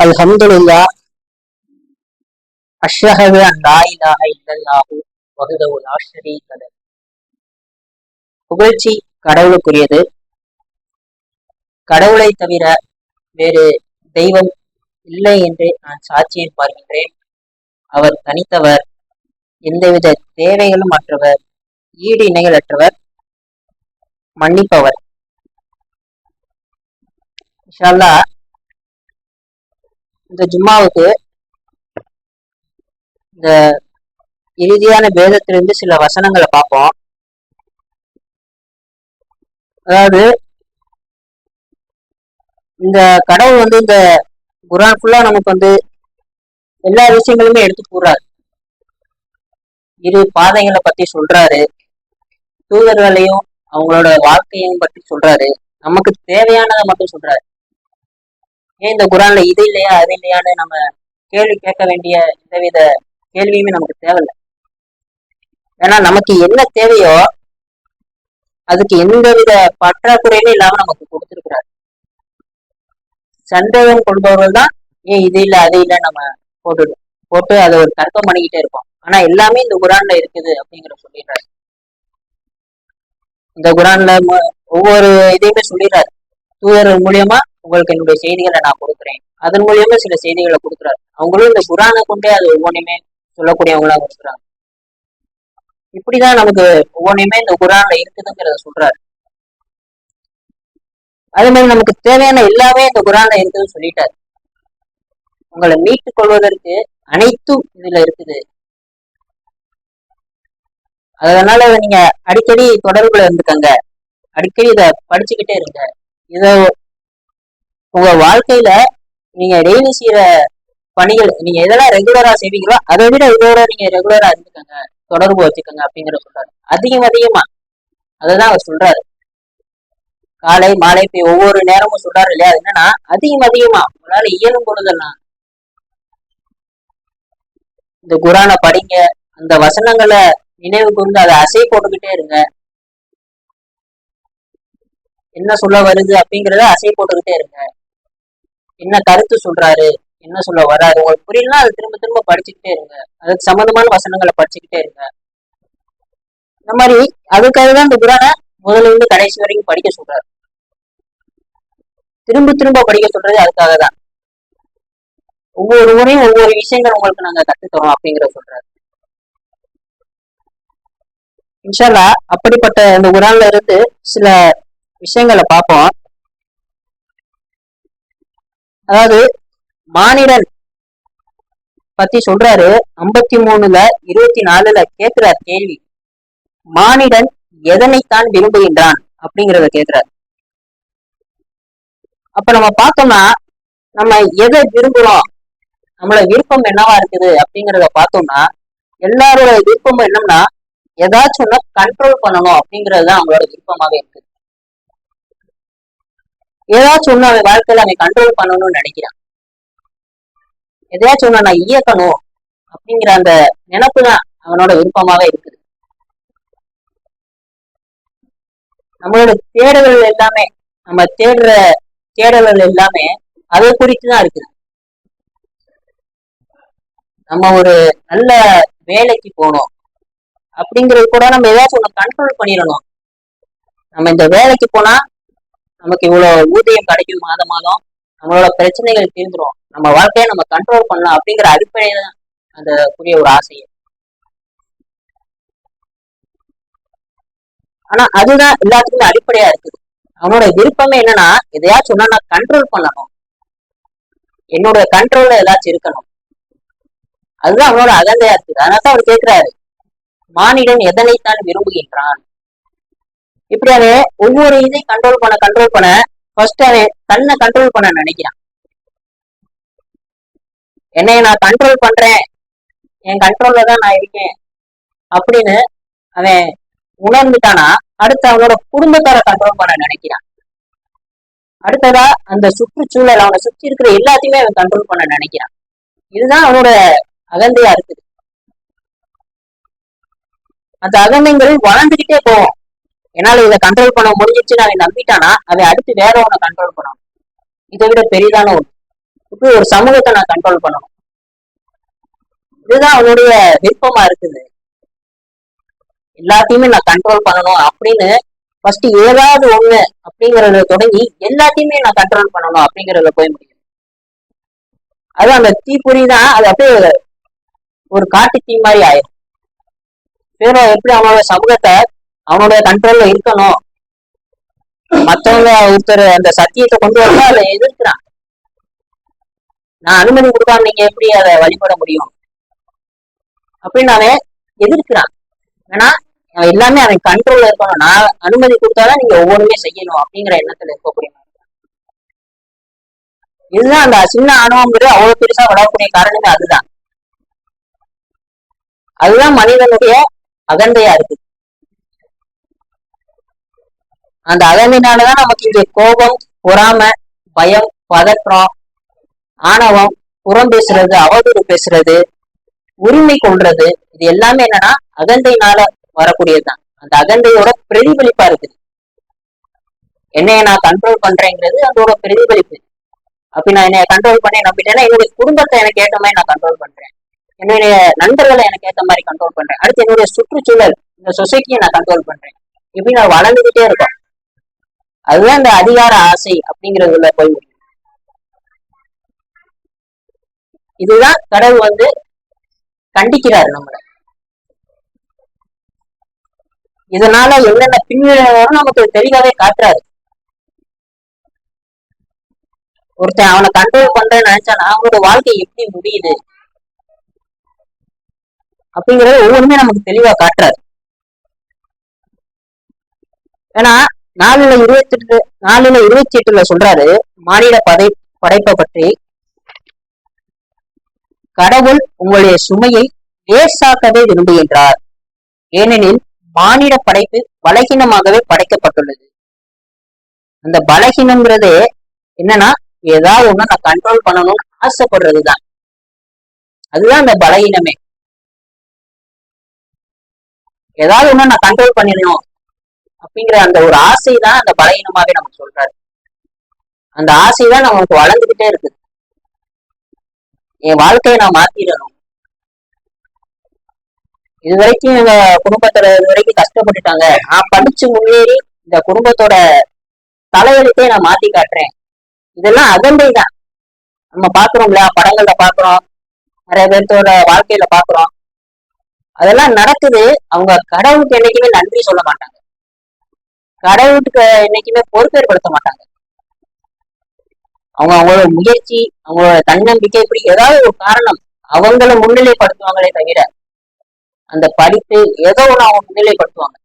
அல்ஹம்துலில்லாஹ் அஷ்ஹது அன் லா இலாஹ இல்லல்லாஹு வஹ்தஹு லா ஷரீக லஹ். புகழ்ச்சி கடவுளுக்குரியது. கடவுளை தவிர வேறு தெய்வம் இல்லை என்று நான் சாட்சியம் பார்க்கின்றேன். அவர் தனித்தவர், எந்தவித தேவைகளும் அற்றவர், ஈடு இணைகளற்றவர், மன்னிப்பவர். இன்ஷா அல்லாஹ் இந்த ஜும்மாவுக்கு இந்த இறுதியான வேதத்திலிருந்து சில வசனங்களை பார்ப்போம். அதாவது இந்த கடவுள் இந்த குர்ஆன் ஃபுல்லா நமக்கு எல்லா விஷயங்களுமே எடுத்து கூறாரு. இரு பாதைகளை பத்தி சொல்றாரு, தூதர்களையும் அவங்களோட வாழ்க்கையும் பற்றி சொல்றாரு, நமக்கு தேவையானதை மட்டும் சொல்றாரு. ஏன் இந்த குர்ஆன்ல இது இல்லையா அது இல்லையான்னு நம்ம கேள்வி கேட்க வேண்டிய எந்தவித கேள்வியுமே நமக்கு தேவையில்லை. ஏன்னா நமக்கு என்ன தேவையோ அதுக்கு எந்தவித பற்றாக்குறையுமே இல்லாம நமக்கு கொடுத்திருக்கிறார். சந்தேகம் கொள்பவர்கள் தான் ஏன் இது இல்லை அது இல்லை நம்ம போட்டு அதை ஒரு தர்க்கம் பண்ணிக்கிட்டே இருப்போம். ஆனா எல்லாமே இந்த குர்ஆன்ல இருக்குது அப்படிங்கிற சொல்லிடுறாரு. இந்த குர்ஆன்ல ஒவ்வொரு இதையுமே சொல்லிடுறாரு. தூதர்கள் மூலியமா உங்களுக்கு என்னுடைய செய்திகளை நான் கொடுக்குறேன், அதன் மூலியமா சில செய்திகளை கொடுக்குறாரு. அவங்களும் இந்த குர்ஆனை கொண்டே அது ஒவ்வொன்றுமே சொல்லக்கூடியவங்களா கொடுக்குறாங்க. இப்படிதான் நமக்கு ஒவ்வொன்றுமே இந்த குர்ஆன்ல இருக்குதுங்கிறத சொல்றாரு. அதே மாதிரி நமக்கு தேவையான எல்லாமே இந்த குர்ஆன்ல இருக்குதுன்னு சொல்லிட்டாரு. உங்களை மீட்டுக் கொள்வதற்கு அனைத்தும் இதுல இருக்குது. அதனால நீங்க அடிக்கடி தொடர்புல இருந்துக்கங்க, அடிக்கடி இத படிச்சுக்கிட்டே இருங்க. இத உங்க வாழ்க்கையில நீங்க டெய்லி செய்யற பணிகள், நீங்க எதெல்லாம் ரெகுலரா செய்வீங்களோ அதை விட இதோட நீங்க ரெகுலரா இருந்துக்கங்க, தொடர்பு வச்சுக்கோங்க அப்படிங்கிற சொல்றாரு. அதிகமா அதுதான் அவர் சொல்றாரு. காலை மாலை போய் ஒவ்வொரு நேரமும் சொல்றாரு இல்லையா? என்னன்னா அதிகமா உங்களால இயலும் பொழுதெல்லாம் இந்த குர்ஆனை படிங்க, அந்த வசனங்களை நினைவு கூர்ந்து அதை அசை போட்டுக்கிட்டே இருங்க. என்ன சொல்ல வருது அப்படிங்கிறத அசை போட்டுக்கிட்டே இருங்க. என்ன கருத்து சொல்றாரு, என்ன சொல்ல வராரு உங்களுக்கு புரியலன்னா அதை திரும்ப திரும்ப படிச்சுக்கிட்டே இருங்க. அதுக்கு சம்பந்தமான வசனங்களை படிச்சுக்கிட்டே இருங்க. இந்த மாதிரி அதுக்காக தான் இந்த குர்ஆனை முதல்ல இருந்து கடைசி வரைக்கும் படிக்க சொல்றாரு. திரும்ப படிக்க சொல்றது அதுக்காக தான். ஒவ்வொரு முறையும் ஒவ்வொரு விஷயங்கள் உங்களுக்கு நாங்க கற்றுத்தரோம் அப்படிங்கிற சொல்றாரு. இன்ஷா அல்லாஹ் அப்படிப்பட்ட இந்த குர்ஆன்ல இருந்து சில விஷயங்களை பார்ப்போம். அதாவது மானிடன் பத்தி சொல்றாரு. 53:24 கேட்கிறார் கேள்வி. மானிடன் எதனைத்தான் விரும்புகின்றான் அப்படிங்கிறத கேட்கிறார். அப்ப நம்ம பார்த்தோம்னா நம்ம எதை விரும்புறோம், நம்மளோட விருப்பம் என்னவா இருக்குது அப்படிங்கிறத பார்த்தோம்னா எல்லாரோட விருப்பமும் என்னன்னா ஏதாச்சும் ஒண்ணு கண்ட்ரோல் பண்ணணும் அப்படிங்கிறது தான் அவங்களோட விருப்பமாவே இருக்கு. ஏதாச்சும் ஒண்ணு அவன் வாழ்க்கையில அவன் கண்ட்ரோல் பண்ணணும்னு நினைக்கிறான். எதையாச்சும் ஒண்ணு நான் இயக்கணும் அப்படிங்கிற அந்த நினைப்பு தான் அவனோட விருப்பமாவே இருக்குது. நம்மளோட தேடல்கள் எல்லாமே, நம்ம தேடுற தேடல்கள் எல்லாமே அதை குறித்துதான் இருக்குது. நம்ம ஒரு நல்ல வேலைக்கு போகணும் அப்படிங்கிறது கூட நம்ம ஏதாச்சும் ஒண்ணு கண்ட்ரோல் பண்ணிடணும். நம்ம இந்த வேலைக்கு போனா நமக்கு இவ்வளவு ஊதியம் கிடைக்கும் மாதம், நம்மளோட பிரச்சனைகள் தீர்ந்துரும், நம்ம வாழ்க்கையை நம்ம கண்ட்ரோல் பண்ணலாம் அப்படிங்கிற அடிப்படையில அந்த கூடிய ஒரு ஆசையை. ஆனா அதுதான் எல்லாத்துக்குமே அடிப்படையா இருக்குது. அவனோட விருப்பமே என்னன்னா எதையாச்சும் ஒன்னா நான் கண்ட்ரோல் பண்ணணும், என்னோட கண்ட்ரோல்ல ஏதாச்சும் இருக்கணும். அதுதான் அவனோட அகந்தையா இருக்குது. அதனால அவர் கேட்கிறாரு, மானிடன் எதனைத்தான் விரும்புகின்றான். இப்படி அவன் ஒவ்வொரு இதையும் கண்ட்ரோல் பண்ண ஃபர்ஸ்ட் அவன் தன்னை கண்ட்ரோல் பண்ண நினைக்கிறான். என்னைய நான் கண்ட்ரோல் பண்றேன், என் கண்ட்ரோல்ல தான் நான் இருக்கேன் அப்படின்னு அவன் உணர்ந்துட்டானா அடுத்து அவனோட குடும்பத்தார கண்ட்ரோல் பண்ண நினைக்கிறான். அடுத்ததா அந்த சுற்றுச்சூழல், அவனை சுற்றி இருக்கிற எல்லாத்தையுமே அவன் கண்ட்ரோல் பண்ண நினைக்கிறான். இதுதான் அவனோட அகந்தையா இருக்குது. அந்த அகந்தைகள் வளர்ந்துகிட்டே போவோம். என்னால இதை கண்ட்ரோல் பண்ண முடிஞ்சிச்சுன்னு அவன் நம்பிட்டானா அவன் அடுத்து வேற ஒண்ணு கண்ட்ரோல் பண்ணணும், இதை விட பெரிதான ஒண்ணு. இப்படி ஒரு சமூகத்தை நான் கண்ட்ரோல் பண்ணணும். இதுதான் அவனுடைய விருப்பமா இருக்குது. எல்லாத்தையுமே நான் கண்ட்ரோல் பண்ணணும் அப்படின்னு ஃபர்ஸ்ட் ஏதாவது ஒண்ணு அப்படிங்கறத தொடங்கி எல்லாத்தையுமே நான் கண்ட்ரோல் பண்ணணும் அப்படிங்கறதுல போய் முடியும். அது அந்த தீப்பொறி தான், அது அப்படியே ஒரு காட்டு தீ மாதிரி ஆயிரும். பேரோ எப்படி அவனோட சமூகத்தை அவனோட கண்ட்ரோல்ல இருக்கணும், மத்தவங்க ஒருத்தர் அந்த சத்தியத்தை கொண்டு வரணும் அதை எதிர்க்கிறான். நான் அனுமதி கொடுக்காம நீங்க எப்படி அதை வழிபட முடியும் அப்படின்னு அவன் எதிர்க்கிறான். ஏன்னா எல்லாமே அவன் கண்ட்ரோல்ல இருக்கணும், நான் அனுமதி கொடுத்தாதான் நீங்க ஒவ்வொருமே செய்யணும் அப்படிங்கிற எண்ணத்துல இருக்கக்கூடிய. இதுதான் அந்த சின்ன ஆணவங்கிறது அவ்வளவு பெருசா வளரக்கூடிய காரணமே அதுதான். அதுதான் மனிதனுடைய அகந்தையா இருக்கு. அந்த அகந்தையினாலதான் நமக்கு இங்க கோபம், பொறாமை, பயம், பதற்றம், ஆணவம், புறம் பேசுறது, அவதூறு பேசுறது, உரிமை கொள்றது, இது எல்லாமே என்னன்னா அகந்தையினால வரக்கூடியதுதான். அந்த அகந்தையோட பிரதிபலிப்பா இருக்குது. என்னைய நான் கண்ட்ரோல் பண்றேங்கிறது அதோட பிரதிபலிப்பு. அப்படி நான் என்னை கண்ட்ரோல் பண்ணி நம்பிட்டேன்னா என்னுடைய குடும்பத்தை எனக்கு ஏற்ற மாதிரி நான் கண்ட்ரோல் பண்றேன், என்னுடைய நண்பர்களை எனக்கு ஏற்ற மாதிரி கண்ட்ரோல் பண்றேன், அடுத்து என்னுடைய சுற்றுச்சூழல், இந்த சொசைட்டியை நான் கண்ட்ரோல் பண்றேன். இப்படி நான் வளர்ந்துகிட்டே இருக்கோம். அதுதான் இந்த அதிகார ஆசை அப்படிங்கிறதுல போய் முடியும். இதுதான் கடவுள் கண்டிக்கிறாரு நம்மள. இதனால என்னென்ன பின்விளைவுகளும் நமக்கு தெளிவாவே காட்டுறாரு. ஒருத்தன் அவனை கண்ட்ரோல் பண்றேன்னு நினைச்சானா அவனோட வாழ்க்கை எப்படி முடியுது அப்படிங்கறது ஒவ்வொன்றுமே நமக்கு தெளிவா காட்டுறாரு. ஏன்னா 4:28 சொல்றாரு மானிட படைப்பை பற்றி, கடவுள் உங்களுடைய சுமையை லேசாக்கவே விரும்புகின்றார், ஏனெனில் மானிட படைப்பு பலகீனமாகவே படைக்கப்பட்டுள்ளது. அந்த பலகீனம்ங்கிறது என்னன்னா ஏதாவது ஒண்ணு நான் கண்ட்ரோல் பண்ணணும்னு ஆசைப்படுறதுதான். அதுதான் அந்த பலகீனமே. ஏதாவது ஒண்ணு நான் கண்ட்ரோல் பண்ணிடணும் அப்படிங்கிற அந்த ஒரு ஆசை தான் அந்த பலகீனமாவே நமக்கு சொல்றாரு. அந்த ஆசைதான் நமக்கு வளர்ந்துகிட்டே இருக்கு. என் வாழ்க்கையை நான் மாத்திடணும். இது வரைக்கும் எங்க குடும்பத்துல இது வரைக்கும் கஷ்டப்பட்டுட்டாங்க, நான் படிச்சு முன்னேறி இந்த குடும்பத்தோட தலையெழுத்தையே நான் மாத்தி காட்டுறேன். இதெல்லாம் அகந்தை தான். நம்ம பாக்குறோம் இல்லையா, படங்கள்ல பாக்குறோம், நிறைய பேர்த்தோட வாழ்க்கையில பாக்குறோம். அதெல்லாம் நடக்குது. அவங்க கடவுளுக்கு என்னைக்குமே நன்றி சொல்ல மாட்டாங்க, கடவுளுக்கு என்னைக்குமே பொறுப்பேற்படுத்த மாட்டாங்க. அவங்களோட முயற்சி, அவங்களோட தன்னம்பிக்கை, இப்படி ஏதாவது ஒரு காரணம் அவங்கள முன்னிலைப்படுத்துவாங்களே தவிர அந்த படிப்பு ஏதோ ஒண்ணு அவங்க முன்னிலைப்படுத்துவாங்க.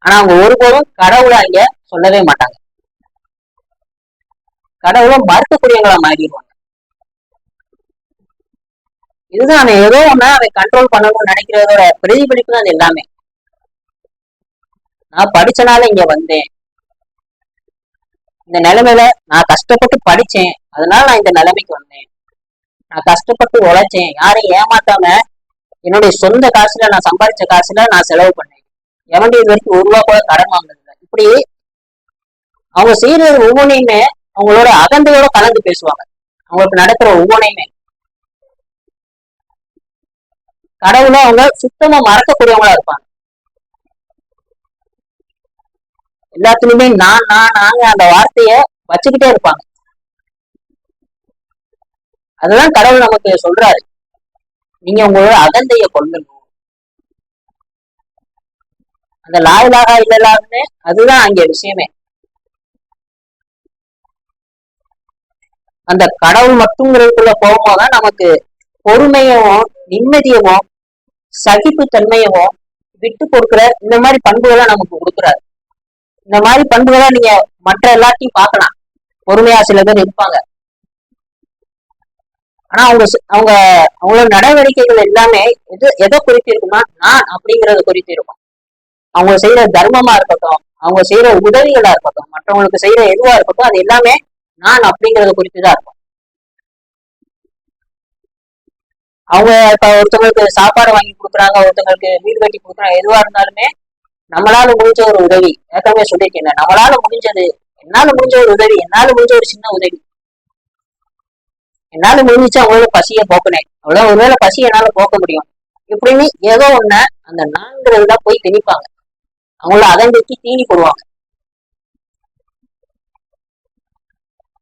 ஆனா அவங்க ஒருபோதும் கடவுளை அங்க சொல்லவே மாட்டாங்க. கடவுளை மறுக்கக்கூடியவங்களா மாறிடுவாங்க. இதுதான் அவன் ஏதோ ஒண்ணு அவன் கண்ட்ரோல் பண்ணணும்னு நினைக்கிறதோட பிரதிபலிப்பு தான் அது எல்லாமே. நான் படிச்சனால இங்க வந்தேன், இந்த நிலைமையில நான் கஷ்டப்பட்டு படிச்சேன், அதனால நான் இந்த நிலைமைக்கு வந்தேன். நான் கஷ்டப்பட்டு உழைச்சேன், யாரையும் ஏமாத்தாம என்னுடைய சொந்த காசுல நான் சம்பாதிச்ச காசுல நான் செலவு பண்ணேன், எவன்டி இது வரைக்கும் 1 ரூபா கூட கடன் வாங்கினதில்லை. இப்படி அவங்க செய்யறது ஒவ்வொன்றையுமே அவங்களோட அகந்தையோட கலந்து பேசுவாங்க. அவங்களுக்கு நடக்கிற ஒவ்வொன்றையுமே கடவுளை அவங்க சுத்தமா மறக்கக்கூடியவங்களா இருப்பாங்க. எல்லாத்துலயுமே நாங்க அந்த வார்த்தைய வச்சுக்கிட்டே இருப்பாங்க. அதுதான் கடவுள் நமக்கு சொல்றாரு, நீங்க உங்களோட அகந்தைய கொல்லணும். அந்த லாயிலாக இல்லலாமே அதுதான் அங்க விஷயமே. அந்த கடவுள் மட்டுங்கிறதுக்குள்ள போகும்போதுதான் நமக்கு பொறுமையவும் நிம்மதியவும் சகிப்புத்தன்மையவும் விட்டு கொடுக்குற இந்த மாதிரி பண்புகளை நமக்கு கொடுக்குறாரு. இந்த மாதிரி பண்புகளை நீங்க மற்ற எல்லாத்தையும் பார்க்கலாம். பொறுமையா சில பேர் இருப்பாங்க, ஆனா அவங்க அவங்களோட நடவடிக்கைகள் எல்லாமே எதை குறித்து இருக்குன்னா நான் அப்படிங்கறத குறித்து இருக்கும். அவங்க செய்யற தர்மமா இருக்கட்டும், அவங்க செய்யற உதவிகளா இருக்கட்டும், மற்றவங்களுக்கு செய்யற எதுவா இருக்கட்டும், அது எல்லாமே நான் அப்படிங்கறத குறித்துதான் இருக்கும். அவங்க இப்ப ஒருத்தவங்களுக்கு சாப்பாடு வாங்கி கொடுக்குறாங்க, ஒருத்தவங்களுக்கு வீடு கட்டி கொடுக்குறாங்க, எதுவா இருந்தாலுமே நம்மளால முடிஞ்ச ஒரு உதவி, ஏற்கனவே சொல்லியிருக்கேன், நம்மளால முடிஞ்சது, என்னால முடிஞ்ச ஒரு உதவி, என்னால முடிஞ்ச ஒரு சின்ன உதவி, என்னால முடிஞ்சிச்சு அவங்களோட பசியை போக்குனேன், அவ்வளவு ஒருவேளை பசி என்னால போக்க முடியும் இப்படின்னு ஏதோ ஒண்ண அந்த நான்கிறதுதான் போய் திணிப்பாங்க. அவங்கள அதங்கைக்கு தீனி போடுவாங்க.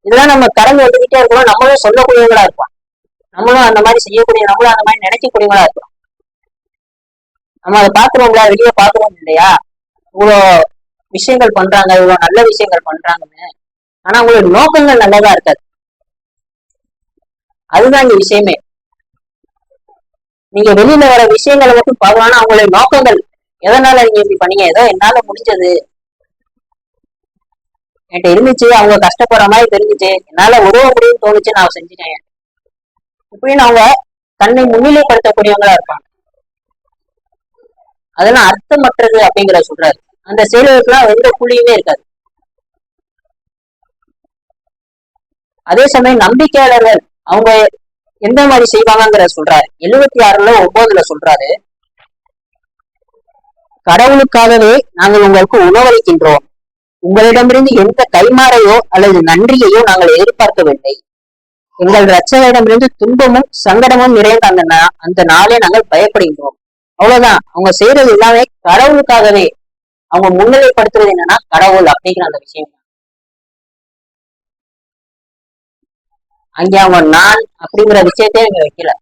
இதெல்லாம் நம்ம கடந்து வந்துகிட்டே இருக்கணும். நம்மளும் சொல்லக்கூடியவங்களா இருப்போம். நம்மளும் அந்த மாதிரி செய்யக்கூடிய, நம்மளும் அந்த மாதிரி நினைக்கக்கூடியவங்களா இருப்போம். நம்ம அதை பாக்குறோம்ல, வெளியே பாக்குறோம் இல்லையா, இவ்வளவு விஷயங்கள் பண்றாங்க, இவ்வளவு நல்ல விஷயங்கள் பண்றாங்கன்னு. ஆனா அவங்களோட நோக்கங்கள் நல்லதா இருக்காது. அதுதான் இங்க விஷயமே. நீங்க வெளியில வர விஷயங்களை மட்டும் பார்க்கலாம், அவங்களுடைய நோக்கங்கள் எதனால நீங்க இப்படி பண்ணீங்க, ஏதோ என்னால முடிஞ்சது, என்கிட்ட இருந்துச்சு, அவங்க கஷ்டப்படுற மாதிரி தெரிஞ்சுச்சு, என்னால உதவ முடியும்னு தோணுச்சு, நான் செஞ்சுட்டேன் இப்படின்னு அவங்க தன்னை முன்னிலைப்படுத்தக்கூடியவங்களா இருப்பாங்க. அதெல்லாம் அர்த்தமற்றது அப்படிங்கிற சொல்றாரு. அந்த செயல்களுக்கெல்லாம் எந்த புள்ளியுமே இருக்காது. அதே சமயம் நம்பிக்கையாளர்கள் அவங்க எந்த மாதிரி செய்வாங்கிற சொல்றாரு. 76:9 சொல்றாரு, கடவுளுக்காகவே நாங்கள் உங்களுக்கு உணவளிக்கின்றோம், உங்களிடமிருந்து எந்த கைமாறையோ அல்லது நன்றியையோ நாங்கள் எதிர்பார்க்கவில்லை. எங்கள் இரட்சகரிடமிருந்து துன்பமும் சங்கடமும் நிறைந்த அந்த நாளே நாங்கள் பயப்படுகின்றோம். அவ்வளவுதான். அவங்க செய்யறது எல்லாமே கடவுளுக்காகவே. அவங்க முன்னிலைப்படுத்துறது என்னன்னா கடவுள் அப்படிங்கிற அந்த விஷயம். அங்க அவங்க நான் அப்படிங்கிற விஷயத்தையே இங்க வைக்கல.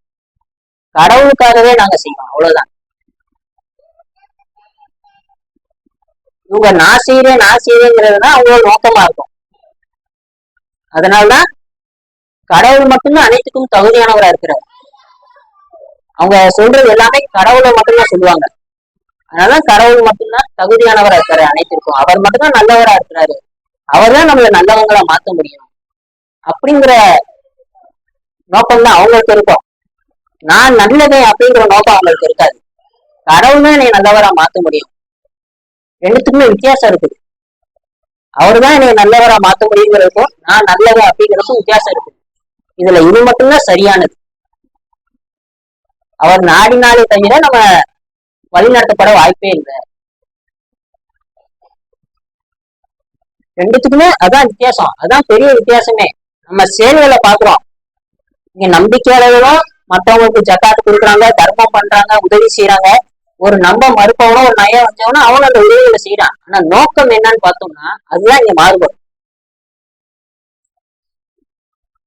கடவுளுக்காகவே நாங்க செய்வோம், அவ்வளவுதான். இவங்க நான் செய்யறேங்கிறதுதான் அவங்களோட நோக்கமா இருக்கும். அதனால்தான் கடவுள் மட்டும்தான் அனைத்துக்கும் தகுதியானவரா இருக்கிறார். அவங்க சொல்றது எல்லாமே கடவுளை மட்டும்தான் சொல்லுவாங்க. அதனால கடவுள் மட்டும்தான் தகுதியானவரா இருக்காரு அனைத்திற்கும். அவர் மட்டும்தான் நல்லவரா இருக்கிறாரு. அவர் தான் நம்மள நல்லவங்களா மாத்த முடியும் அப்படிங்கிற நோக்கம் தான் அவங்களுக்கு இருக்கும். நான் நல்லதே அப்படிங்கிற நோக்கம் அவங்களுக்கு இருக்காது. கடவுள் தான் என்னை நல்லவரா மாத்த முடியும். ரெண்டுத்துக்குமே வித்தியாசம் இருக்குது. அவரு தான் என்னை நல்லவரா மாத்த முடியுங்கிறதுக்கும் நான் நல்லவ அப்படிங்கிறதுக்கும் வித்தியாசம் இருக்குது. இதுல இது மட்டும்தான் சரியானது. அவர் நாடினாலே தவிர நம்ம வழிநடத்தப்பட வாய்ப்பே இல்லை. ரெண்டுத்துக்குமே அதான் வித்தியாசம். அதான் பெரிய வித்தியாசமே. நம்ம செயல்களை பாக்குறோம். இங்க நம்பிக்கையாளர்களும் மற்றவங்களுக்கு ஜக்காத்து கொடுக்குறாங்க, தர்மம் பண்றாங்க, உதவி செய்யறாங்க. ஒரு நம்ப மறுப்பவனோ ஒரு நய வந்தவனோ அவனும் அந்த உதவிகளை செய்யறான். ஆனா நோக்கம் என்னன்னு பார்த்தோம்னா அதுதான் இங்க மாறுபடும்.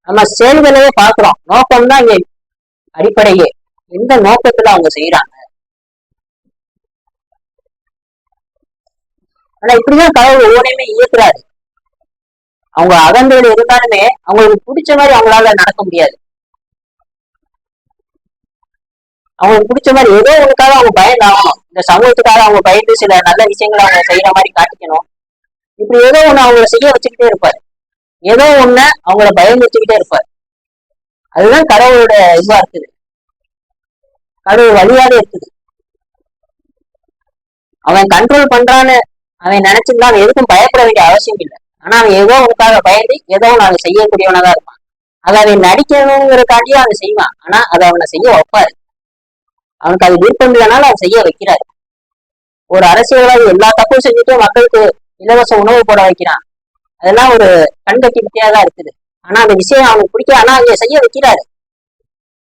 நம்ம செயல்களையே பாக்குறோம், நோக்கம் தான் இங்க அடிப்படையே. எந்த நோக்கத்துல அவங்க செய்யறாங்க. ஆனா இப்படிதான் கடவுள் ஒவ்வொன்றையுமே இயக்குறாரு. அவங்க அகந்தையில இருந்தாலுமே அவங்களுக்கு பிடிச்ச மாதிரி அவங்களால நடக்க முடியாது. அவங்களுக்கு பிடிச்ச மாதிரி ஏதோ ஒண்ணுக்காக அவங்க பயந்து ஆகணும். இந்த சமூகத்துக்காக அவங்க பயந்து சில நல்ல விஷயங்களை அவங்க செய்யற மாதிரி காட்டிக்கணும். இப்படி ஏதோ ஒண்ணு அவங்கள செய்ய வச்சுக்கிட்டே இருப்பாரு. ஏதோ ஒண்ணு அவங்கள பயம் வச்சுக்கிட்டே இருப்பாரு. அதுதான் கடவுளோட இதுவா இருக்குது. கடவுள் வழியாக இருக்குது. அவன் கண்ட்ரோல் பண்றான்னு அவன் நினைச்சிருந்தா அவன் எதுக்கும் பயப்பட வேண்டிய அவசியம் இல்லை. ஆனா அவன் ஏதோ உனக்காக பயந்து ஏதோ ஒண்ணு அவன் செய்யக்கூடியவனதான் இருப்பான். அதை அவன் நடிக்கணுங்கிறக்காண்டியே அவன் செய்வான். ஆனா அதை அவனை செய்ய வைப்பாரு. அவனுக்கு அது விருப்பம் இல்லைனாலும் அவன் செய்ய வைக்கிறாரு. ஒரு அரசியல்வாதி எல்லா தப்பும் செஞ்சுட்டு மக்களுக்கு இலவச உணவு போட வைக்கிறான். அதெல்லாம் ஒரு கண்கட்டி வித்தியாதான் இருக்குது. ஆனா அந்த விஷயம் அவனுக்கு பிடிக்கல, ஆனா அவங்க செய்ய வைக்கிறாரு.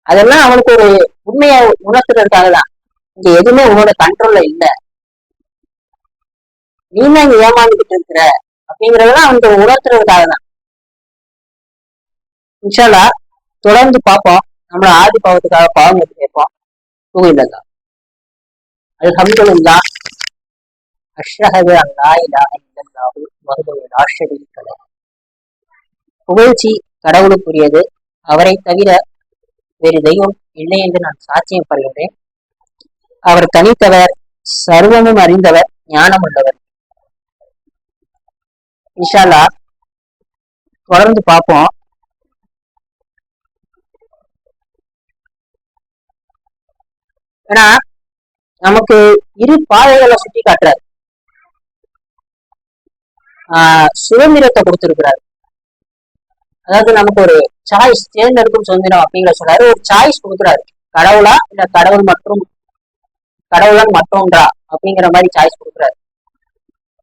அதெல்லாம் அவனுக்கு ஒரு உண்மையை உணர்த்துறதுக்காக தான். இங்க எதுவுமே உன்னோட கண்ட்ரோல்ல இல்ல, நீ தான் இங்க ஏமாந்துகிட்டு இருக்கிற அப்படிங்கறதெல்லாம் அவனுக்கு உணர்த்துறதுக்காக தான். இன்ஷா அல்லாஹ் தொடர்ந்து பார்ப்போம். நம்மள ஆதி பாவத்துக்காக பாவம் எடுத்து கேட்போம். தூங்கில்லா அல்ஹம்துலில்லாஹ் அஷ்ஹது அன் லா இலாஹ இல்லல்லாஹு வஹ்தஹு லா ஷரீக லஹு. புகழ்ச்சி கடவுளுக்குரியது. அவரை தவிர வேறு தெய்வம் இல்லை என்று நான் சாட்சியம் படுகின்றேன். அவர் தனித்தவர், சர்வமும் அறிந்தவர், ஞானம் உள்ளவர். இன்ஷா அல்லாஹ் தொடர்ந்து பார்ப்போம். ஏன்னா நமக்கு இரு பாதைகளை சுட்டி காட்டுறாரு. சுதந்திரத்தை கொடுத்திருக்கிறார். அதாவது நமக்கு ஒரு சாய்ஸ், தேர்ந்தெடுக்கும் சுதந்திரம் அப்படிங்கிற சொல்றாரு. ஒரு சாய்ஸ் கொடுக்குறாரு. கடவுளா இல்ல கடவுளன் மற்றொன்றா அப்படிங்கிற மாதிரி சாய்ஸ் கொடுக்குறாரு.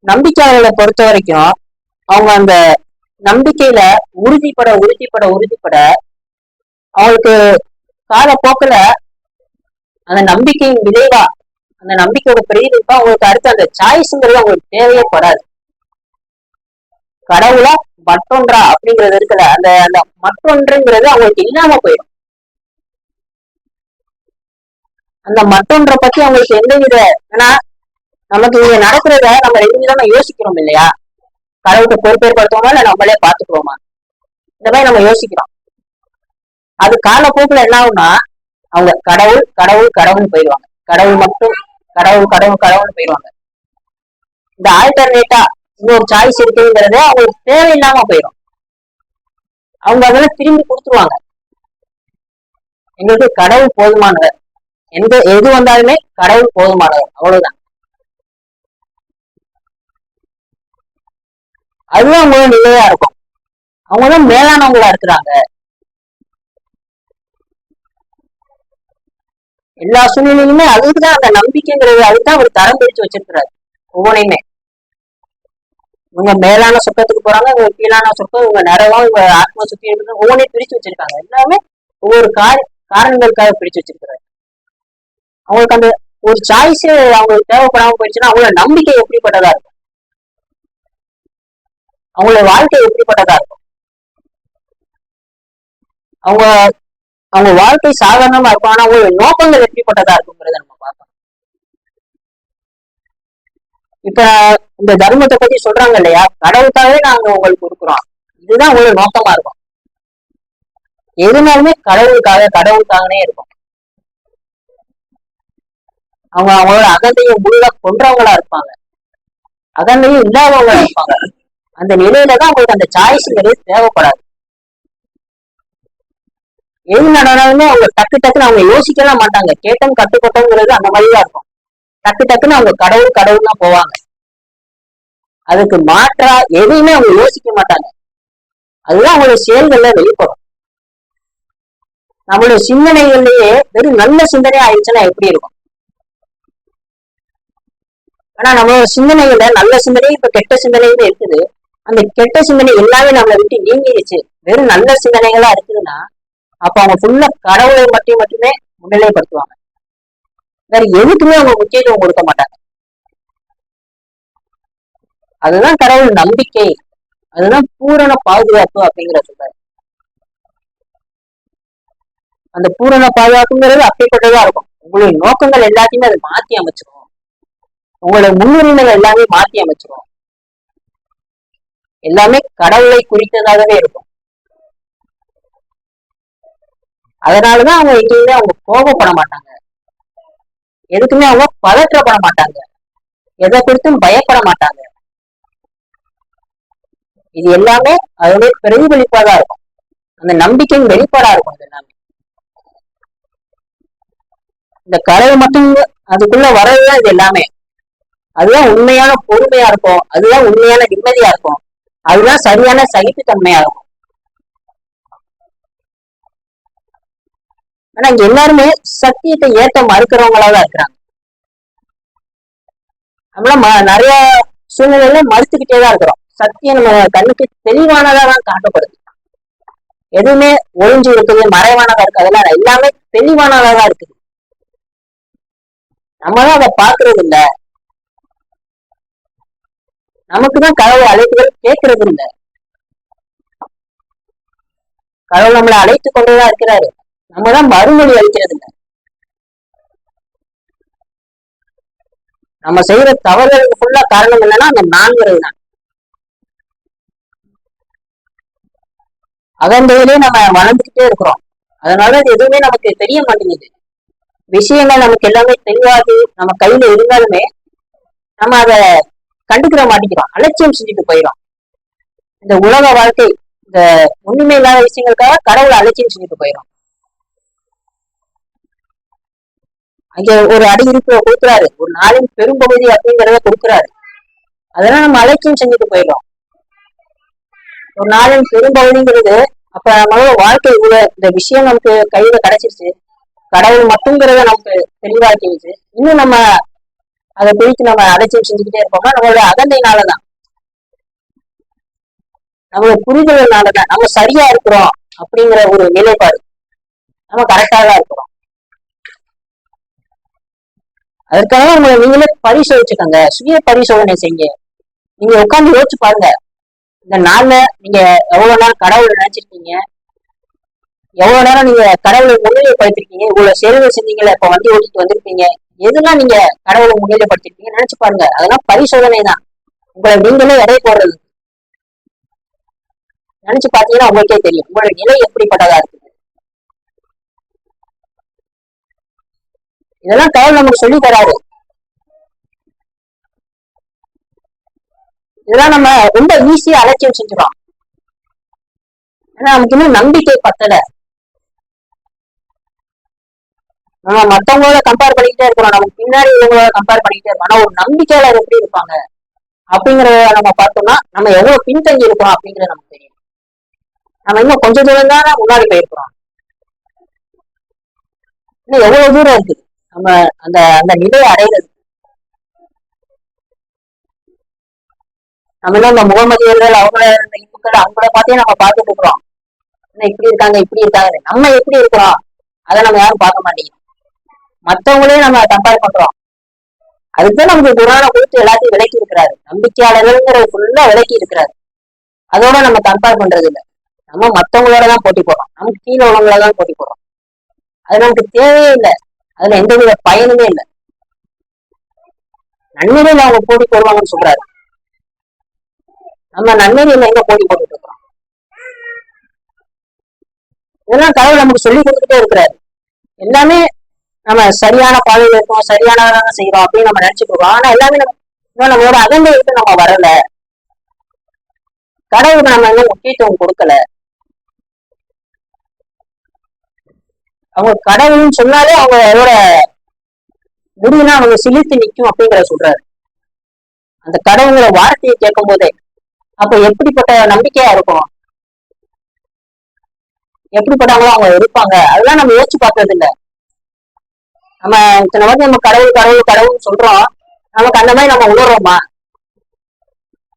நம்பிக்கையாளர்களை பொறுத்த வரைக்கும் அவங்க அந்த நம்பிக்கையில உறுதிப்பட அவங்களுக்கு காலப்போக்குல அந்த நம்பிக்கையின் விளைவா, அந்த நம்பிக்கையோட பிரதிபலிப்பா அவங்களுக்கு அடுத்து அந்த சாய்ஸ்ங்கிறது அவங்களுக்கு தேவையே படாது. கடவுளா மற்றொன்றா அப்படிங்கிறது இருக்குல்ல, அந்த அந்த மற்றொன்றுங்கிறது அவங்களுக்கு இல்லாம போயிடும். அந்த மற்றொன்றை பத்தி அவங்களுக்கு எந்தவித, ஏன்னா நமக்கு இங்க நடக்கிறத நம்ம ரெண்டு விதமா யோசிக்கிறோம் இல்லையா? கடவுளுக்கு பொறுப்பேற்படுத்துவோமா இல்ல நம்மளே பாத்துக்குவோமா, இந்த மாதிரி நம்ம யோசிக்கிறோம். அது காலப்போக்குல என்ன ஆகும்னா அவங்க கடவுள் கடவுள் கடவுள்னு போயிடுவாங்க. கடவுள் மட்டும் கடவுள் கடவுள் கடவுள்னு போயிடுவாங்க. இந்த ஆல்டர்னேட்டா இன்னொரு சாய்ஸ் இருக்குங்கிறதே அவங்களுக்கு தேவையில்லாம போயிடும். அவங்க அதெல்லாம் திரும்பி கொடுத்துருவாங்க. எங்களுக்கு கடவுள் போதுமானவர், எது வந்தாலுமே கடவுள் போதுமானவர், அவ்வளவுதான். அதுதான் அவங்களோட நிலையா இருக்கும். அவங்கதான் மேலானவங்களா இருக்கிறாங்க. எல்லா சூழ்நிலையுமே அதுக்குதான் அந்த நம்பிக்கைங்கிறது, அதுதான் அவர் தரம் பிரிச்சு வச்சிருக்கிறாரு ஒவ்வொன்றையுமே. இவங்க மேலான சொர்க்கத்துக்கு போறாங்க, இவங்க கீழான சொர்க்கம், இவங்க நரகம், இவங்க ஆத்மா சுத்தி இருக்கு, ஒவ்வொன்றையும் பிரிச்சு வச்சிருக்காங்க. எல்லாமே ஒவ்வொரு காரணங்களுக்காக பிரிச்சு வச்சிருக்கிறாரு. அவங்களுக்கு அந்த ஒரு சாய்ஸ் அவங்களுக்கு தேவைப்படாம போயிடுச்சுன்னா அவங்களோட நம்பிக்கை எப்படிப்பட்டதா இருக்கும், அவங்களோட வாழ்க்கை எப்படிப்பட்டதா இருக்கும், அவங்க அவங்க வாழ்க்கை சாதாரணமா இருக்கும். ஆனா அவங்களோட நோக்கங்கள் எப்படிப்பட்டதா இருக்குங்கிறத நம்ம பார்க்கணும். இப்ப இந்த தர்மத்தை பத்தி சொல்றாங்க இல்லையா, கடவுளுக்காகவே நாங்க உங்களுக்கு கொடுக்குறோம், இதுதான் உங்களோட நோக்கமா இருக்கும். எதுனாலுமே கடவுளுக்காகனே இருக்கும். அவங்க அவங்களோட அகந்தையும் உள்ள கொன்றவங்களா இருப்பாங்க, அகந்தையும் இல்லாதவங்களா இருப்பாங்க. அந்த நிலையிலதான் அவங்களுக்கு அந்த சாய்ஸ்ங்கிறது தேவைப்படாது. எது நடனாலுமே அவங்க டக்கு டக்குன்னு அவங்க யோசிக்கலாம் மாட்டாங்க. கேட்டம் கட்டுப்பட்டோங்கிறது அந்த மாதிரிதான் இருக்கும். டக்கு டக்குன்னு அவங்க கடவுள் கடவுள் தான் போவாங்க. அதுக்கு மாற்றா எதையுமே அவங்க யோசிக்க மாட்டாங்க. அதுதான் அவங்களோட செயல்கள்ல வெளிப்படும். நம்மளோட சிந்தனைகள்லயே வெறும் நல்ல சிந்தனை ஆயிடுச்சுன்னா எப்படி இருக்கும்? ஆனா நம்மளோட சிந்தனைகள்ல நல்ல சிந்தனையும் இப்ப கெட்ட சிந்தனையும் இருக்குது. அந்த கெட்ட சிந்தனை எல்லாமே நம்மளை விட்டு நீங்கிடுச்சு, வெறும் நல்ல சிந்தனைகளா இருக்குதுன்னா அப்ப அவங்க ஃபுல்லா கடவுளை மட்டுமே முன்னிலைப்படுத்துவாங்க. வேற எதுக்குமே அவங்க முக்கியத்துவம் கொடுக்க மாட்டாங்க. அதுதான் கடவுள் நம்பிக்கை, அதுதான் பூரண பாதுகாப்பு அப்படிங்கிற சொல்றாரு. அந்த பூரண பாதுகாப்புங்கிறது அப்படிப்பட்டதா இருக்கும். உங்களுடைய நோக்கங்கள் எல்லாத்தையுமே அதை மாத்தி அமைச்சிடும். உங்களுடைய முன்னுரிமைகள் எல்லாமே மாத்தி அமைச்சிடும். எல்லாமே கடவுளை குறித்ததாகவே இருக்கும். அதனாலதான் அவங்க எங்கேயுமே அவங்க கோபப்பட மாட்டாங்க, எதுக்குமே அவங்க பதற்றப்பட மாட்டாங்க, எதை குறித்தும் பயப்பட மாட்டாங்க. இது எல்லாமே அதோட பிரதிபலிப்பாதான் இருக்கும். அந்த நம்பிக்கையின் வெளிப்பாடா இருக்கும். இது எல்லாமே இந்த கடவுள் மட்டும் அதுக்குள்ள வர்றதுதான் இது எல்லாமே. அதுதான் உண்மையான பொறுமையா இருக்கும், அதுதான் உண்மையான நிம்மதியா இருக்கும், அதுதான் சரியான சகிப்புத்தன்மையா இருக்கும். ஆனா இங்க எல்லாருமே சத்தியத்தை ஏற்ற மறுக்கிறவங்களாதான் இருக்கிறாங்க. நம்மள நிறைய சூழ்நிலையில மறுத்துக்கிட்டேதான் இருக்கிறோம். சத்தியம் நம்ம கண்ணுக்கு தெளிவானதான் காட்டப்படுது. எதுவுமே ஒளிஞ்சு இருக்குது மறைவானதா இருக்கு அதெல்லாம் எல்லாமே தெளிவானதான் இருக்குது. நம்மதான் அதை பாக்குறது இல்ல. நமக்குதான் கடவுள் அழைப்புகள் கேட்கறது இல்லை. கடவுள் நம்மளை அழைத்து கொண்டுதான் இருக்கிறாரு, நம்மதான் மறுமொழி அளிக்கிறது இல்லை. நம்ம செய்யற தவறுகளுக்கு ஃபுல்லா காரணம் என்னன்னா அந்த நான்கிறது தான். அகந்தையிலே நம்ம வளர்ந்துகிட்டே இருக்கிறோம். அதனால அது எதுவுமே நமக்கு தெரிய மாட்டேங்குது. விஷயங்கள் நமக்கு எல்லாமே தெளிவாகி நம்ம கையில இருந்தாலுமே நம்ம அதை கண்டுக்கிற மாட்டேங்கிறோம், அலட்சியம் செஞ்சுட்டு போயிடும். இந்த உலக வாழ்க்கை இந்த ஒண்ணுமே இல்லாத விஷயங்களுக்காக கடவுளை அலட்சியம் செஞ்சுட்டு போயிடும். அங்க ஒரு அடி இருப்பு கொடுக்குறாரு, ஒரு நாளின் பெரும்பகுதி அப்படிங்கிறத கொடுக்குறாரு, அதெல்லாம் நம்ம அலட்சியம் செஞ்சுட்டு போயிடும். ஒரு நாளின் பெரும்பகுதிங்கிறது அப்ப நம்மளோட வாழ்க்கை இந்த விஷயம் நமக்கு கையில கிடைச்சிருச்சு, கடவுள் மட்டும்ங்கிறத நமக்கு தெளிவாக்கிடுச்சு. இன்னும் நம்ம அதை குறித்து நம்ம அலட்சியம் செஞ்சுக்கிட்டே இருப்போம்னா நம்மளோட அகந்தையினாலதான், நம்மளோட புரிதல்னாலதான் நம்ம சரியா இருக்கிறோம் அப்படிங்கிற ஒரு நிலைப்பாடு. நம்ம கரெக்டா தான் இருக்கிறோம். அதுக்காக உங்களை நீங்களே பரிசோதிச்சுக்கோங்க, சுய பரிசோதனை செய்யுங்க. நீங்க உட்கார்ந்து யோசிச்சு பாருங்க, இந்த நாள்ல நீங்க எவ்வளவு நாள் கடவுளை நினைச்சிருக்கீங்க, எவ்வளவு நேரம் நீங்க கடவுளை முன்னிலைப்படுத்திருக்கீங்க, இவ்வளவு செயல்கள் செஞ்சீங்கல்ல, இப்ப வண்டி ஓட்டிட்டு வந்திருப்பீங்க, எதெல்லாம் நீங்க கடவுளை முன்னிலைப்படுத்திருக்கீங்க நினைச்சு பாருங்க. அதெல்லாம் பரிசோதனை தான், உங்களை நீங்களே எடை போடுறது. நினைச்சு பாத்தீங்கன்னா உங்களுக்கே தெரியும் உங்களோட நிலை எப்படிப்பட்டதா இருக்குது. இதெல்லாம் கடவுள் நமக்கு சொல்லி தராரு. இதெல்லாம் நம்ம ரொம்ப ஈஸியா அலட்சியம் செஞ்சிடும். ஏன்னா நமக்கு இன்னும் நம்பிக்கை பத்தல. நம்ம மத்தவங்களோட கம்பேர் பண்ணிக்கிட்டே இருக்கிறோம், நமக்கு பின்னாடி இவங்களோட கம்பேர் பண்ணிக்கிட்டே இருக்கோம். ஆனா ஒரு நம்பிக்கையாளர் எப்படி இருப்பாங்க அப்படிங்கறத நம்ம பார்த்தோம்னா நம்ம எவ்வளவு பின்தங்கி இருக்கிறோம் அப்படிங்கறது நமக்கு தெரியும். நம்ம இன்னும் கொஞ்ச தூரம் தான் முன்னாடி போயிருக்கிறோம். இன்னும் எவ்வளவு தூரம் இருக்கு நம்ம அந்த அந்த நிலையை அடைகிறது. நம்ம இன்னும் இந்த முகமதியர்கள் அவங்கள இந்த இந்துக்கள் அவங்கள பார்த்தே நம்ம பார்த்துட்டு இருக்கிறோம். இன்னும் இப்படி இருக்காங்க இப்படி இருக்காங்க. நம்ம எப்படி இருக்கிறோம் அதை நம்ம யாரும் பார்க்க மாட்டேங்கிறோம். மற்றவங்களையும் நம்ம கம்பேர் பண்றோம். அதுக்குதான் நமக்கு குரானை கொடுத்து எல்லாத்தையும் விலக்கி இருக்கிறாரு. நம்பிக்கையாளர்கள்ங்கிற ஃபுல்லா விலக்கி இருக்கிறாரு. அதோட நம்ம கம்பேர் பண்றது இல்லை. நம்ம மத்தவங்களோட தான் போட்டி போடுறோம், நமக்கு கீழே உள்ளவங்கள தான் போட்டி போடுறோம். அது நமக்கு தேவையே இல்லை, அதுல எந்தவித பயனுமே இல்லை. நன்மையில அவங்க போட்டி போடுவாங்கன்னு சொல்றாரு. நம்ம நன்மையில எங்க போட்டி போட்டுட்டு இருக்கிறோம்? இதெல்லாம் கடவுள் நமக்கு சொல்லி கொடுத்துட்டே இருக்கிறாரு. எல்லாமே நம்ம சரியான பாதையில இருக்கோம், சரியானதான் செய்யறோம் அப்படின்னு நம்ம நினைச்சுட்டு இருக்கோம். ஆனா எல்லாமே நம்மளோட அகந்தைக்கு நம்ம வரல. கடவுளுக்கு நம்ம இன்னும் முக்கியத்துவம் கொடுக்கல. அவங்க கடவுள்னு சொன்னாலே அவங்களோட முடிவுனா அவங்க சிலிர்த்து நிற்கும் அப்படிங்கிற சொல்றாரு. அந்த கடவுளோட வார்த்தையை கேட்கும் போதே அப்ப எப்படிப்பட்ட நம்பிக்கையா இருக்கும், எப்படிப்பட்டவங்களும் அவங்க இருப்பாங்க, அதெல்லாம் நம்ம யோசிச்சு பார்க்கறது இல்லை. நம்ம இத்தனை வாட்டி நம்ம கடவுள் கடவுள் கடவுள் சொல்றோம், நமக்கு அந்த மாதிரி நம்ம உணர்றோமா?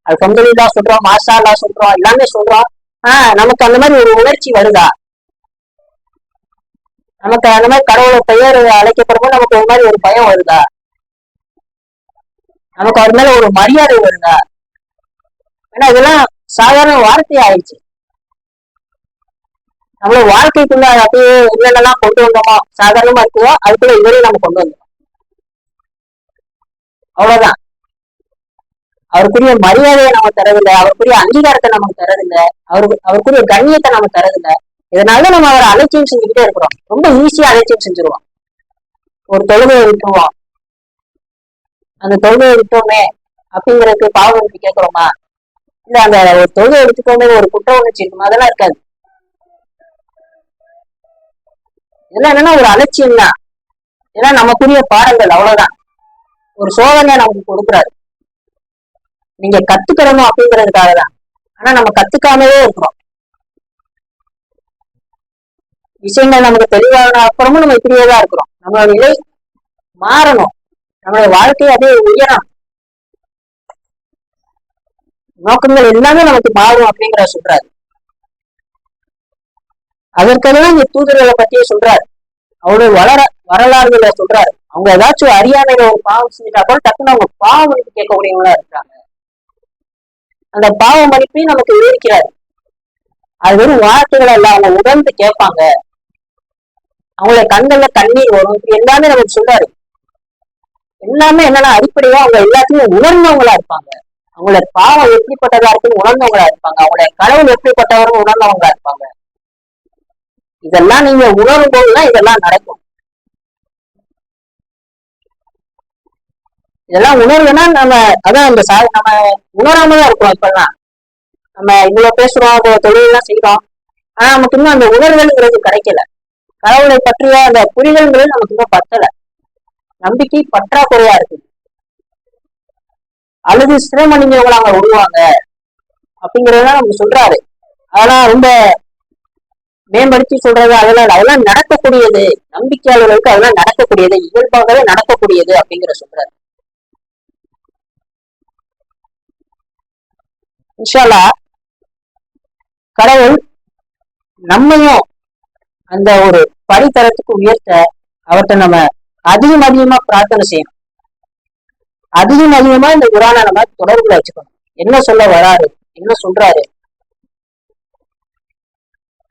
அல்ஹம்துலில்லா சொல்றோம், மாஷா அல்லாஹ் சொல்றோம், எல்லாமே சொல்றோம். நமக்கு அந்த மாதிரி ஒரு உணர்ச்சி வருதா? நமக்கு அந்த மாதிரி கடவுளை பெயர் அழைக்கப்படும்போது நமக்கு ஒரு மாதிரி ஒரு பயம் வருதா? நமக்கு அவர் மேல ஒரு மரியாதை வருதா? ஏன்னா இதெல்லாம் சாதாரண வார்த்தை ஆயிடுச்சு. நம்மளோட வாழ்க்கைக்குள்ள அப்படியே என்னென்னலாம் கொண்டு வந்தோமோ சாதாரணமா இருக்குவோ அதுக்குள்ள இவரையும் நம்ம கொண்டு வந்தோம். அவ்வளவுதான். அவருக்குரிய மரியாதையை நம்ம தரதில்லை, அவருக்குரிய அங்கீகாரத்தை நமக்கு தரதில்லை, அவருக்குரிய கண்ணியத்தை நம்ம தரதில்லை. இதனால நம்ம அவரை அலட்சியம் செஞ்சுக்கிட்டே இருக்கிறோம். ரொம்ப ஈஸியா அலட்சியம் செஞ்சிருவோம். ஒரு தொழுகையை விட்டுருவோம், அந்த தொழுகையை விட்டோமே அப்படிங்கறதுக்கு பாவம் கேட்கிறோமா? இல்ல அந்த ஒரு தொழுகையை எடுத்துக்கோமே ஒரு குற்ற உணர்ச்சி இருக்குமா? அதெல்லாம் இருக்காது. இதெல்லாம் என்னன்னா ஒரு அலட்சியம் தான். இதெல்லாம் நமக்குரிய பாடங்கள், அவ்வளவுதான். ஒரு சோதனையை நமக்கு கொடுக்குறாரு, நீங்க கத்துக்கிறணும் அப்படிங்கிறதுக்காக தான். ஆனா நம்ம கத்துக்காமவே இருக்கிறோம். விஷயங்கள் நமக்கு தெளிவான அப்புறமும் நம்ம இப்படியேதான் இருக்கிறோம். நம்மளோட நிலை மாறணும், நம்மளோட வாழ்க்கையை அப்படியே உயரணும், நோக்கங்கள் எல்லாமே நமக்கு மாறும் அப்படிங்கிற சொல்றாரு. அதற்கெல்லாம் இந்த தூதர்களை பத்தியே சொல்றாரு. அவ்வளவு வரலாறுகளை சொல்றாரு. அவங்க ஏதாச்சும் அறியாமையில ஒரு பாவம் செஞ்சுட்டா கூட டக்குன்னு அவங்க பாவ மன்னிப்பு கேட்கக்கூடியவங்களா இருக்கிறாங்க. அந்த பாவ மன்னிப்பையும் நமக்கு விவரிக்கிறாரு. அது வெறும் வார்த்தைகள் அல்ல, அவங்க உணர்ந்து கேட்பாங்க, அவங்கள கண்கள்ல கண்ணீர் வரும், இப்படி எல்லாமே நமக்கு சொல்றாரு. எல்லாமே என்னன்னா அடிப்படையா அவங்க எல்லாத்தையுமே உணர்ந்தவங்களா இருப்பாங்க. அவங்களோட பாவம் எப்படிப்பட்டதா இருக்குன்னு உணர்ந்தவங்களா இருப்பாங்க, அவங்களோட கடவுள் எப்படிப்பட்டவரும் உணர்ந்தவங்களா இருப்பாங்க. இதெல்லாம் நீங்க உணரும் போதுதான் இதெல்லாம் நடக்கும். இதெல்லாம் உணர்வுனா நம்ம அதான் இந்த நம்ம உணராமதான் இருக்கிறோம். இப்பெல்லாம் நம்ம இவ்வளவு பேசுறோம், தொழிலெல்லாம் செய்யறோம், ஆனா நமக்கு இன்னும் அந்த உணர்வுங்கிறது கிடைக்கல. கடவுளை பற்றிய அந்த புரிதல்கள் நமக்கு இன்னும் பத்தல. நம்பிக்கை பற்றாக்குறையா இருக்கு. அழுது சிரமணிஞ்சவங்களை அவங்க விடுவாங்க அப்படிங்கறதுதான் நமக்கு சொல்றாரு. அதெல்லாம் ரொம்ப மேம்படுத்தி சொல்றது அதெல்லாம் நடக்கக்கூடியது, நம்பிக்கையாளர்களுக்கு அதெல்லாம் நடக்கக்கூடியது, இயல்பாகவே நடக்கக்கூடியது அப்படிங்கிற சொல்றாரு. இன்ஷா அல்லாஹ் கடவுள் நம்மையும் அந்த ஒரு படித்தரத்துக்கு உயர்த்த அவர்கிட்ட நம்ம அதிகம் அதிகமா பிரார்த்தனை செய்யணும். அதிகம் அதிகமா இந்த குரானை நம்ம தொடர்புல வச்சுக்கணும். என்ன சொல்ல வராரு, என்ன சொல்றாரு.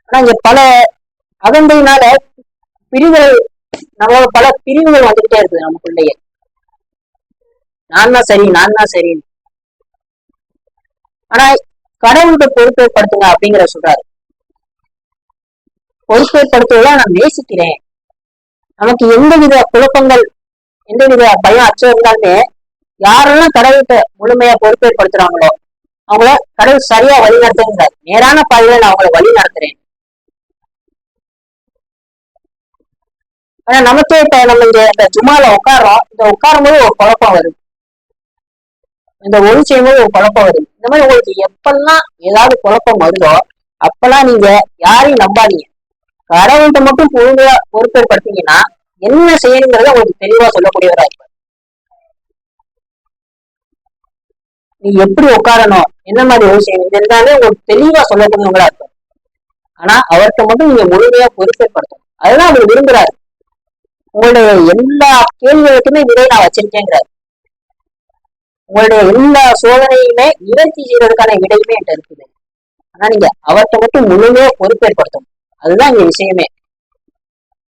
ஆனா இங்க பல அகந்தையினால பிரிவுகள், நம்மளோட பல பிரிவுகள் வந்துகிட்டே இருக்குது நமக்குள்ளேயே. நான் தான் சரி, நான் தான் சரி. ஆனா கடவுள்கிட்ட பொறுப்பேற்படுத்துங்க அப்படிங்கிற சொல்றாரு. பொறுப்பேற்படுத்துவதை நான் நேசிக்கிறேன். நமக்கு எந்தவித குழப்பங்கள், எந்தவித பயம் அச்சம் இருந்தாலுமே யாரெல்லாம் கடவுள்கிட்ட முழுமையா பொறுப்பேற்படுத்துறாங்களோ அவங்கள கடவுள் சரியா வழி நடத்துங்கிறார். நேரான பாதையில நான் அவங்களை வழி நடத்துறேன். ஆனா நமக்கே இப்ப நம்ம இந்த ஜுமால உட்காரோம், இந்த உட்காரும் போது ஒரு குழப்பம் வருது, இந்த ஒளி செய்யும் போது ஒரு குழப்பம் வருது. இந்த மாதிரி உங்களுக்கு எப்பெல்லாம் ஏதாவது குழப்பம் வருதோ அப்பெல்லாம் நீங்க யாரையும் நம்பாதீங்க. கடவுள்கிட்ட மட்டும் முழுமையா பொறுப்பேற்படுத்தீங்கன்னா என்ன செய்யணுங்கிறத உங்களுக்கு தெளிவா சொல்லக்கூடியவரா இருப்பார். நீ எப்படி உட்காரணும், என்ன மாதிரி ஒளி செய்யணும், இது எல்லாமே உங்களுக்கு தெளிவா சொல்லக்கூடியவங்களா இருக்கும். ஆனா அவர்கிட்ட மட்டும் நீங்க முழுமையா பொறுப்பேற்படுத்தணும். அதுதான் அவர் விரும்புறாரு. உங்களுடைய எல்லா கேள்விகளுக்குமே விடை நான் வச்சிருக்கேங்கிறார். உங்களுடைய எல்லா சோதனையுமே நிவர்த்தி செய்யறதுக்கான விடையுமே என்கிட்ட இருக்குது. ஆனா நீங்க அவர்கிட்ட மட்டும் முழுமையா பொறுப்பேற்படுத்தணும். அதுதான் இங்க விஷயமே.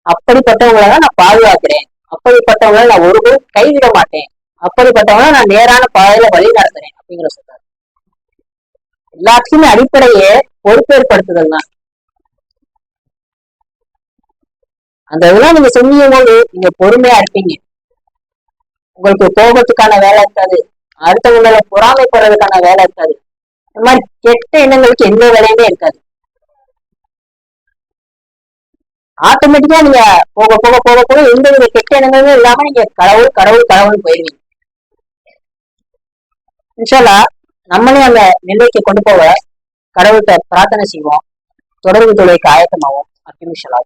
அப்படிப்பட்டவங்களை தான் நான் பாதுகாக்கிறேன், அப்படிப்பட்டவங்களை நான் ஒருபோதும் கைவிட மாட்டேன், அப்படிப்பட்டவங்களை நான் நேரான பாதையில வழி நடத்துறேன் அப்படிங்கிற சொல்றாரு. எல்லாத்துக்குமே அடிப்படையே பொறுப்பேற்படுத்துதல் தான். அந்த இதெல்லாம் நீங்க செஞ்சும் போது நீங்க பொறுமையா இருப்பீங்க. உங்களுக்கு கோபத்துக்கான வேலை இருக்காது, அடுத்தவங்க மேல பொறாமைப்படுறதுக்கான வேலை இருக்காது. இந்த மாதிரி கெட்ட எண்ணங்களுக்கு எந்த வேலையுமே இருக்காது. ஆட்டோமேட்டிக்கா நீங்க போக போக போக போக எந்த வித கெட்ட எண்ணங்களுமே இல்லாம நீங்க கடவுள் கடவுள் கடவுள் போயிருவீங்க. இன்ஷால்லா நம்மளே அந்த நிலைக்கு கொண்டு போக கடவுள்கிட்ட பிரார்த்தனை செய்வோம், தொடர்பு தொழிலுக்கு ஆயத்தமாவோம். அக்கிமிஷலா.